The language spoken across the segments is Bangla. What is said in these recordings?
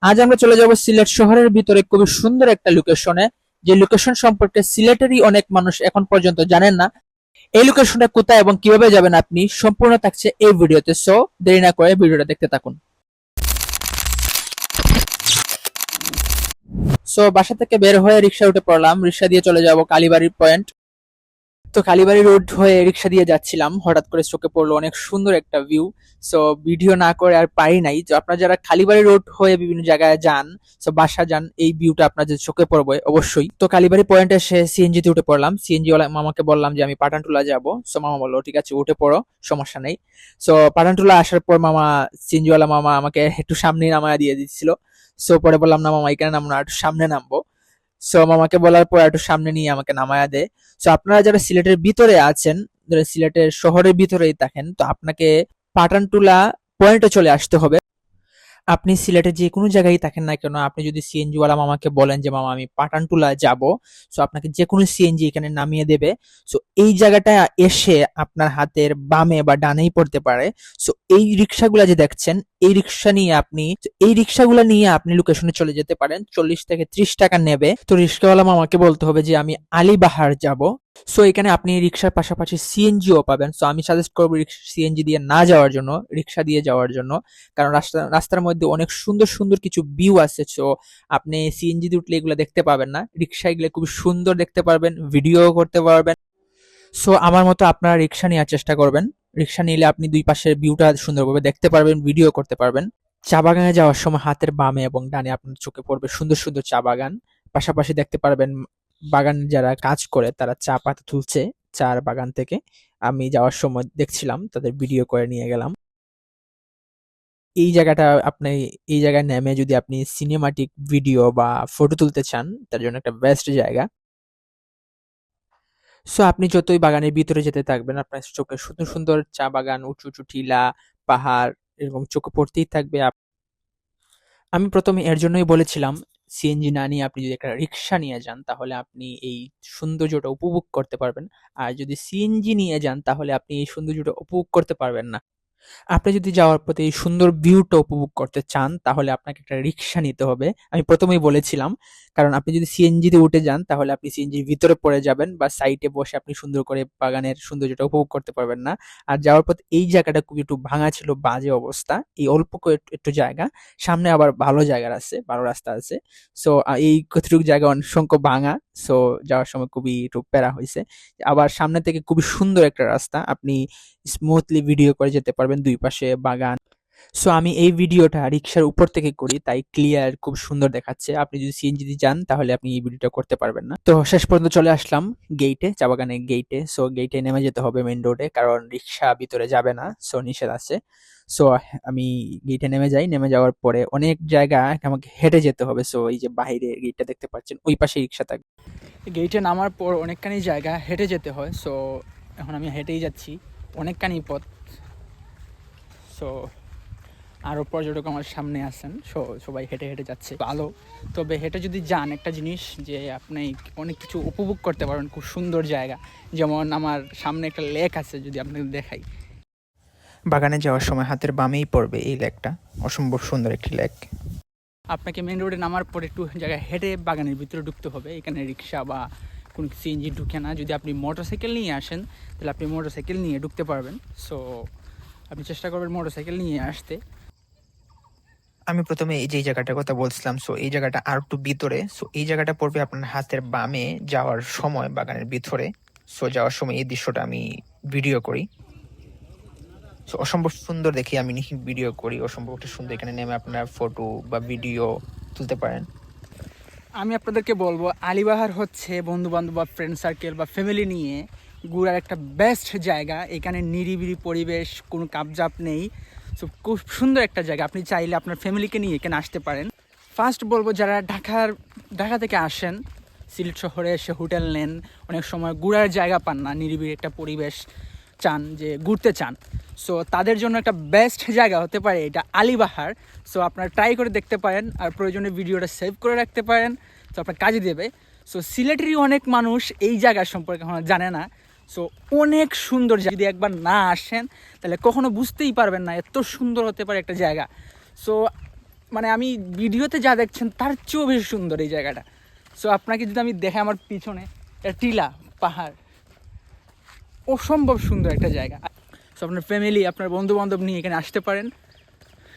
আজ আমরা চলে যাব সিলেট শহরের ভিতরে খুবই সুন্দর একটা লোকেশনে, যে লোকেশন সম্পর্কে সিলেটেরই অনেক মানুষ এখন পর্যন্ত জানেন না। এই লোকেশনটা কোথায় এবং কিভাবে যাবেন আপনি সম্পূর্ণ থাকছে এই ভিডিওতে। সো দেরি না করে ভিডিওটা দেখতে থাকুন। সো বাসা থেকে বের হয়ে রিক্সা উঠে পড়লাম, রিক্সা দিয়ে চলে যাব কালীবাড়ির পয়েন্ট। তো কালীবাড়ি রোড হয়ে রিক্সা দিয়ে যাচ্ছিলাম, হঠাৎ করে চোখে পড়লো অনেক সুন্দর একটা ভিউ। সো ভিডিও না করে আর পারি নাই। তো আপনারা যারা কালীবাড়ি রোড হয়ে বিভিন্ন জায়গায় যান, সো বাসা যান, এই ভিউটা আপনাদের চোখে পড়বে অবশ্যই। তো কালীবাড়ি পয়েন্টে এসে সিএনজি তে উঠে পড়লাম। সিএনজি ওয়ালা মামাকে বললাম যে আমি পাঠানটুলা যাব। সো মামা বললো ঠিক আছে উঠে পড়ো, সমস্যা নেই। সো পাঠানটুলা আসার পর সিএনজি ওয়ালা মামা আমাকে একটু সামনে নামায় দিয়ে দিচ্ছিল। সো পরে বললাম না মামা এখানে নামবো না, একটু সামনে নামবো। সো মামাকে বলার পর একটু সামনে নিয়ে আমাকে নামায়া দেয়। সো আপনারা যারা সিলেটের ভিতরে আছেন, যারা সিলেটের শহরের ভিতরেই থাকেন, তো আপনাকে পাঠানটুলা পয়েন্টে চলে আসতে হবে। আপনি সিলেটের যে কোনো জায়গায় থাকেন না কেন, আপনি যদি সিএনজি ওয়ালা মামাকে বলেন যে মামা আমি পাঠানটুলা যাব, সো আপনাকে যে কোনো সিএনজি এখানে নামিয়ে দেবে। সো এই জায়গাটা এসে আপনার হাতের বামে বা ডানেই পড়তে পারে। সো এই রিক্সাগুলা যে দেখছেন, এই রিক্সাগুলা নিয়ে আপনি লোকেশনে চলে যেতে পারেন। 40 থেকে 30 টাকা নেবে। তো রিক্সাওয়ালা মামাকে বলতে হবে যে আমি আলিবাহার যাব। সো এখানে আপনি রিক্সার পাশাপাশি সিএনজিও পাবেন। সো আমি সাজেস্ট করবো সিএনজি দিয়ে না যাওয়ার জন্য, রিক্সা দিয়ে যাওয়ার জন্য। কারণ রাস্তার মধ্যে অনেক সুন্দর সুন্দর কিছু ভিউ আছে। সো আপনি সিএনজি দিয়ে উঠলে এগুলো দেখতে পাবেন না, রিক্সায় গেলে খুবই সুন্দর দেখতে পারবেন, ভিডিও করতে পারবেন। সো আমার মতো আপনারা রিক্সা নেওয়ার চেষ্টা করবেন। রিক্সা নিলে আপনি দুই পাশের ভিউটা সুন্দরভাবে দেখতে পারবেন, ভিডিও করতে পারবেন। চা বাগানে যাওয়ার সময় হাতের বামে এবং ডানে আপনার চোখে পড়বে সুন্দর সুন্দর চা বাগান। পাশাপাশি দেখতে পারবেন বাগান যারা কাজ করে তারা চা পাতা তুলছে চার বাগান থেকে। আমি যাওয়ার সময় দেখছিলাম, তাদের ভিডিও করে নিয়ে গেলাম। এই জায়গাটা আপনি এই জায়গায় নেমে যদি আপনি সিনেমাটিক ভিডিও বা ফটো তুলতে চান, তার জন্য একটা বেস্ট জায়গা। সো আপনি যতই বাগানের ভিতরে যেতে থাকবেন, আপনার চোখে সুন্দর সুন্দর চা বাগান, উঁচু উঁচু টিলা, পাহাড় এরকম চোখে পড়তেই থাকবে। আমি প্রথমে এর জন্যই বলেছিলাম সিএনজি না নিয়ে আপনি যদি একটা রিক্সা নিয়ে যান তাহলে আপনি এই সৌন্দর্যটা উপভোগ করতে পারবেন। আর যদি সিএনজি নিয়ে যান তাহলে আপনি এই সৌন্দর্যটা উপভোগ করতে পারবেন না। আপনি যদি যাওয়ার পথে এই সুন্দর ভিউটা উপভোগ করতে চান তাহলে আপনাকে একটা রিক্সা নিতে হবে। আমি প্রথমেই বলেছিলাম, কারণ আপনি যদি সিএনজি তে উঠে যান তাহলে আপনি সিএনজির ভিতরে পড়ে যাবেন বা সাইডে বসে আপনি সুন্দর করে বাগানের সৌন্দর্যটা উপভোগ করতে পারবেন না। আর যাওয়ার পথে এই জায়গাটা খুবই একটু ভাঙা ছিল, বাজে অবস্থা। এই অল্প একটু জায়গা, সামনে আবার ভালো জায়গা আছে, ভালো রাস্তা আছে। সো এই কতটুকু জায়গা অসংখ্য ভাঙা। সো যাওয়ার সময় খুবই একটু প্যারা হয়েছে। আবার সামনে থেকে খুবই সুন্দর একটা রাস্তা, আপনি স্মুথলি ভিডিও করে যেতে পারবেন, দুই পাশে বাগান। সো আমি এই ভিডিওটা রিক্সার উপর থেকে করি তাই ক্লিয়ার খুব সুন্দর দেখাচ্ছে। আপনি যদি সিএনজি দিয়ে যান তাহলে আপনি এই ভিডিওটা করতে পারবেন না। তো শেষ পর্যন্ত চলে আসলাম গেইটে, চা বাগানের গেইটে। সো গেইটে নেমে যেতে হবে মেইন রোডে, কারণ রিক্সা ভিতরে যাবে না, সো নিষেধ আছে। সো আমি গেইটে নেমে যাই, নেমে যাওয়ার পরে অনেক জায়গা আমাকে হেঁটে যেতে হবে। সো এই যে বাইরে গেইটটা দেখতে পাচ্ছেন, ওই পাশে রিক্সা থাকবে। গেইটে নামার পর অনেকখানি জায়গা হেঁটে যেতে হয়। সো এখন আমি হেঁটেই যাচ্ছি অনেকখানি পথ। সো আরও পর্যটক আমার সামনে আছেন, সবাই হেঁটে হেঁটে যাচ্ছে ভালো। তবে হেঁটে যদি যান একটা জিনিস যে আপনি অনেক কিছু উপভোগ করতে পারবেন, খুব সুন্দর জায়গা। যেমন আমার সামনে একটা লেক আছে, যদি আপনাকে দেখাই। বাগানে যাওয়ার সময় হাতের বামেই পড়বে এই লেকটা, অসম্ভব সুন্দর একটি লেক। আপনাকে মেন রোডে নামার পর একটু জায়গায় হেঁটে বাগানের ভিতরে ঢুকতে হবে। এখানে রিক্সা বা কোনো সিএনজি ঢুকে না। যদি আপনি মোটরসাইকেল নিয়ে আসেন তাহলে আপনি মোটরসাইকেল নিয়ে ঢুকতে পারবেন। সো আপনি চেষ্টা করবেন মোটরসাইকেল নিয়ে আসতে। আমি প্রথমে এই যে জায়গাটার কথা বলছিলাম, সো এই জায়গাটা আর একটু ভিতরে। সো এই জায়গাটা পড়বে আপনার হাতের বামে যাওয়ার সময় বাগানের ভিতরে। সো যাওয়ার সময় এই দৃশ্যটা আমি ভিডিও করি। সো অসম্ভব সুন্দর দেখি আমি ভিডিও করি, অসম্ভব একটা সুন্দর। এখানে নেমে আপনার ফটো বা ভিডিও তুলতে পারেন। আমি আপনাদেরকে বলবো আলিবাহার হচ্ছে বন্ধু বান্ধব বা ফ্রেন্ড সার্কেল বা ফ্যামিলি নিয়ে ঘোরার একটা বেস্ট জায়গা। এখানে নিরিবিলি পরিবেশ, কোনো কাপজাপ নেই। সো খুব সুন্দর একটা জায়গা, আপনি চাইলে আপনার ফ্যামিলিকে নিয়ে এখানে আসতে পারেন। ফার্স্ট বলবো যারা ঢাকা থেকে আসেন সিলেট শহরে এসে হোটেল নেন, অনেক সময় ঘোরার জায়গা পান না, নিরিবিলি একটা পরিবেশ চান, যে ঘুরতে চান, সো তাদের জন্য একটা বেস্ট জায়গা হতে পারে এটা আলিবাহার। সো আপনারা ট্রাই করে দেখতে পারেন, আর প্রয়োজনে ভিডিওটা সেভ করে রাখতে পারেন, তো আপনার কাজে দেবে। সো সিলেটেরই অনেক মানুষ এই জায়গা সম্পর্কে এখন জানে না। সো অনেক সুন্দর, যদি একবার না আসেন তাহলে কখনো বুঝতেই পারবেন না এত সুন্দর হতে পারে একটা জায়গা। সো মানে আমি ভিডিওতে যা দেখছেন তার চেয়েও বেশি সুন্দর এই জায়গাটা। সো আপনাকে যদি আমি দেখে আমার পিছনে টিলা পাহাড়, অসম্ভব সুন্দর একটা জায়গা। সো আপনার ফ্যামিলি, আপনার বন্ধু বান্ধব নিয়ে এখানে আসতে পারেন,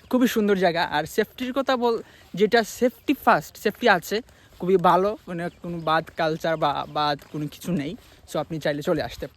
খুবই সুন্দর জায়গা। আর সেফটির কথা যেটা সেফটি ফার্স্ট, সেফটি আছে খুবই ভালো, মানে কোনো বাদ কালচার বা বাদ কোনো কিছু নেই। সো আপনি চাইলে চলে আসতে।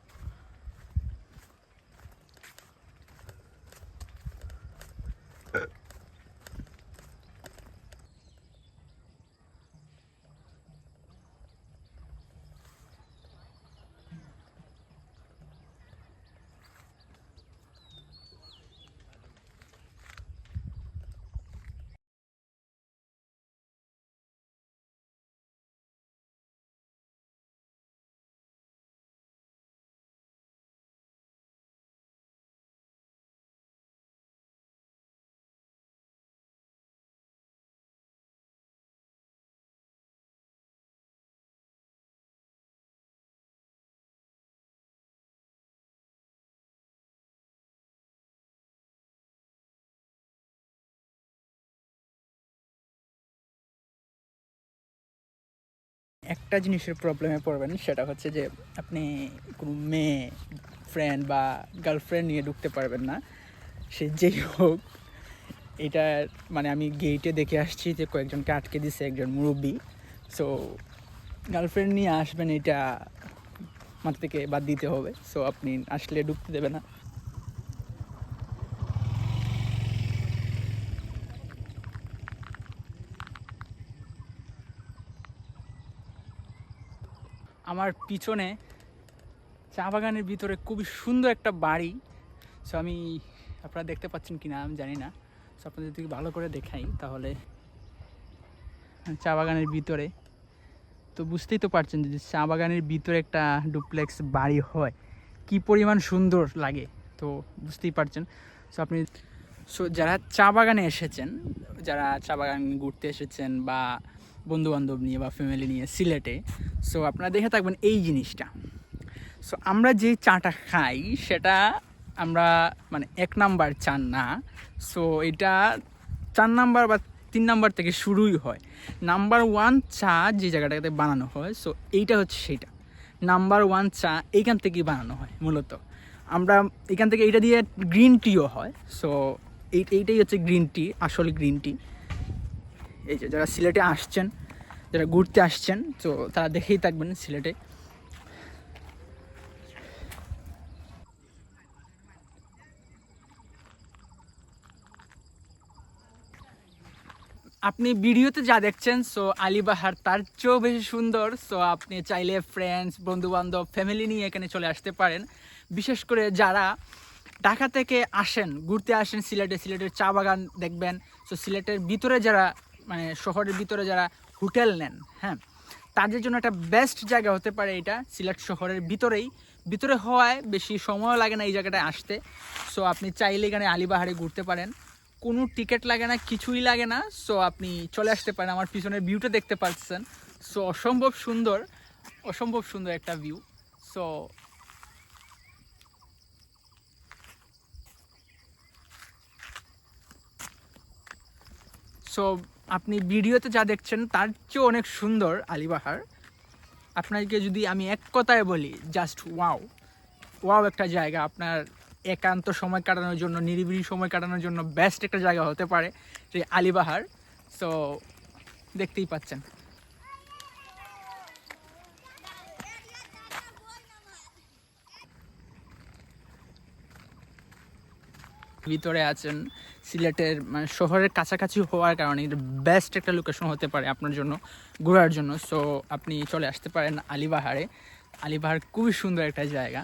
একটা জিনিসের প্রবলেমে পড়বেন, সেটা হচ্ছে যে আপনি কোনো মেয়ে ফ্রেন্ড বা গার্লফ্রেন্ড নিয়ে ঢুকতে পারবেন না, সে যেই হোক। এটা মানে আমি গেটে দেখে আসছি যে কয়েকজনকে আটকে দিছে একজন মুরব্বী। সো গার্লফ্রেন্ড নিয়ে আসবেন, এটা মাথা থেকে বাদ দিতে হবে। সো আপনি আসলে ঢুকতে দেবে না। আমার পিছনে চা বাগানের ভিতরে খুবই সুন্দর একটা বাড়ি। সো আমি, আপনারা দেখতে পাচ্ছেন কি না আমি জানি না। সো আপনাদের যদি ভালো করে দেখাই তাহলে চা বাগানের ভিতরে তো বুঝতেই তো পারছেন যে চা বাগানের ভিতরে একটা ডুপ্লেক্স বাড়ি হয় কি পরিমাণ সুন্দর লাগে, তো বুঝতেই পারছেন। সো যারা চা বাগানে এসেছেন, যারা চা বাগান ঘুরতে এসেছেন বা বন্ধুবান্ধব নিয়ে বা ফ্যামিলি নিয়ে সিলেটে, সো আপনারা দেখে থাকবেন এই জিনিসটা। সো আমরা যে চাটা খাই সেটা আমরা মানে 1 নাম্বার চা না। সো এটা 4 নাম্বার বা 3 নাম্বার থেকে শুরুই হয়। নাম্বার 1 চা যে জায়গাটাতে বানানো হয়, সো এইটা হচ্ছে সেইটা। নাম্বার 1 চা এইখান থেকেই বানানো হয় মূলত। আমরা এখান থেকে এইটা দিয়ে গ্রিন টিও হয়। সো এইটাই হচ্ছে গ্রিন টি, আসল গ্রিন টি। এই যে যারা সিলেটে আসছেন, যারা ঘুরতে আসছেন, তো তারা দেখেই থাকবেন সিলেটে। আপনি ভিডিওতে যা দেখছেন, সো আলিবাহার তার চেয়েও বেশি সুন্দর। সো আপনি চাইলে ফ্রেন্ডস, বন্ধুবান্ধব, ফ্যামিলি নিয়ে এখানে চলে আসতে পারেন। বিশেষ করে যারা ঢাকা থেকে আসেন, ঘুরতে আসেন সিলেটে, সিলেটের চা বাগান দেখবেন। সো সিলেটের ভিতরে যারা, মানে শহরের ভিতরে যারা হোটেল নেন, হ্যাঁ, তাদের জন্য একটা বেস্ট জায়গা হতে পারে এটা। সিলেট শহরের ভিতরে হওয়ায় বেশি সময় লাগে না এই জায়গাটায় আসতে। সো আপনি চাইলে এখানে আলিবাহারে ঘুরতে পারেন, কোনো টিকিট লাগে না, কিছুই লাগে না। সো আপনি চলে আসতে পারেন। আমার পিছনের ভিউটা দেখতে পাচ্ছেন। সো অসম্ভব সুন্দর, অসম্ভব সুন্দর একটা ভিউ। সো সো আপনি ভিডিওতে যা দেখছেন তার চেয়েও অনেক সুন্দর আলিবাহার। আপনাকে যদি আমি এক কথায় বলি, জাস্ট ওয়াও। ওয়াও একটা জায়গা। আপনার একান্ত সময় কাটানোর জন্য, নিরিবিলি সময় কাটানোর জন্য বেস্ট একটা জায়গা হতে পারে যে আলিবাহার। সো দেখতেই পাচ্ছেন। ভিতরে আছেন, সিলেটের মানে শহরের কাছাকাছি হওয়ার কারণে এটা বেস্ট একটা লোকেশন হতে পারে আপনার জন্য ঘোরার জন্য। সো আপনি চলে আসতে পারেন আলিবাহারে। আলিবাহার খুবই সুন্দর একটা জায়গা।